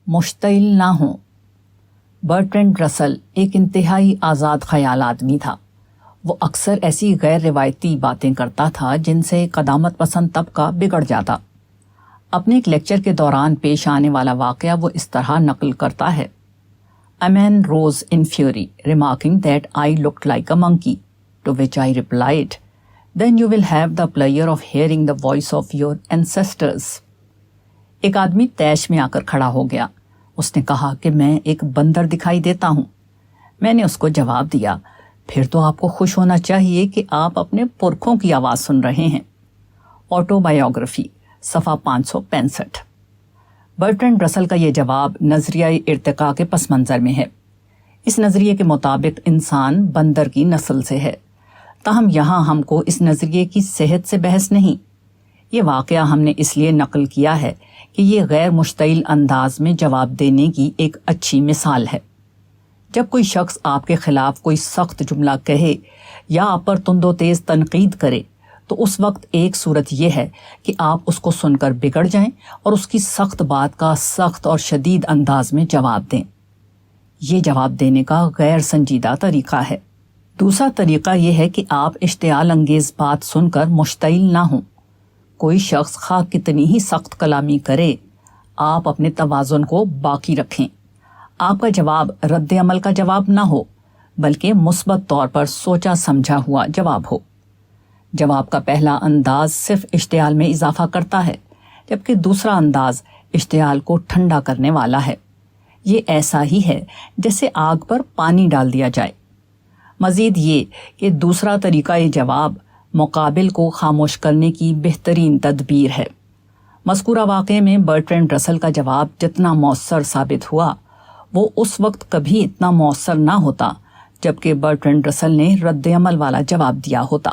مشتعل نہ ہوں۔ برٹرینڈ رسل ایک انتہائی آزاد خیال آدمی تھا۔ وہ اکثر ایسی غیر روایتی باتیں کرتا تھا جن سے قدامت پسند طبقہ بگڑ جاتا۔ اپنے ایک لیکچر کے دوران پیش آنے والا واقعہ وہ اس طرح نقل کرتا ہے: A man rose in fury, remarking that I looked like a monkey, to which I replied, Then you will have the pleasure of hearing the voice of your ancestors. ایک آدمی طیش میں آ کر کھڑا ہو گیا۔ اس نے کہا کہ میں ایک بندر دکھائی دیتا ہوں۔ میں نے اس کو جواب دیا، پھر تو آپ کو خوش ہونا چاہیے کہ آپ اپنے پرکھوں کی آواز سن رہے ہیں۔ آٹو بایوگرافی، صفحہ 565۔ برٹرینڈ رسل کا یہ جواب نظریہ ارتقاء کے پس منظر میں ہے۔ اس نظریے کے مطابق انسان بندر کی نسل سے ہے، تاہم یہاں ہم کو اس نظریے کی صحت سے بحث نہیں۔ یہ واقعہ ہم نے اس لیے نقل کیا ہے کہ یہ غیر مشتعل انداز میں جواب دینے کی ایک اچھی مثال ہے۔ جب کوئی شخص آپ کے خلاف کوئی سخت جملہ کہے یا آپ پر تند و تیز تنقید کرے تو اس وقت ایک صورت یہ ہے کہ آپ اس کو سن کر بگڑ جائیں اور اس کی سخت بات کا سخت اور شدید انداز میں جواب دیں۔ یہ جواب دینے کا غیر سنجیدہ طریقہ ہے۔ دوسرا طریقہ یہ ہے کہ آپ اشتعال انگیز بات سن کر مشتعل نہ ہوں۔ کوئی شخص خواہ کتنی ہی سخت کلامی کرے، آپ اپنے توازن کو باقی رکھیں۔ آپ کا جواب رد عمل کا جواب نہ ہو، بلکہ مثبت طور پر سوچا سمجھا ہوا جواب ہو۔ جواب کا پہلا انداز صرف اشتعال میں اضافہ کرتا ہے، جبکہ دوسرا انداز اشتعال کو ٹھنڈا کرنے والا ہے۔ یہ ایسا ہی ہے جیسے آگ پر پانی ڈال دیا جائے۔ مزید یہ کہ دوسرا طریقہ جواب مقابل کو خاموش کرنے کی بہترین تدبیر ہے۔ مذکورہ واقعے میں برٹرینڈ رسل کا جواب جتنا مؤثر ثابت ہوا، وہ اس وقت کبھی اتنا مؤثر نہ ہوتا جبکہ برٹرینڈ رسل نے رد عمل والا جواب دیا ہوتا۔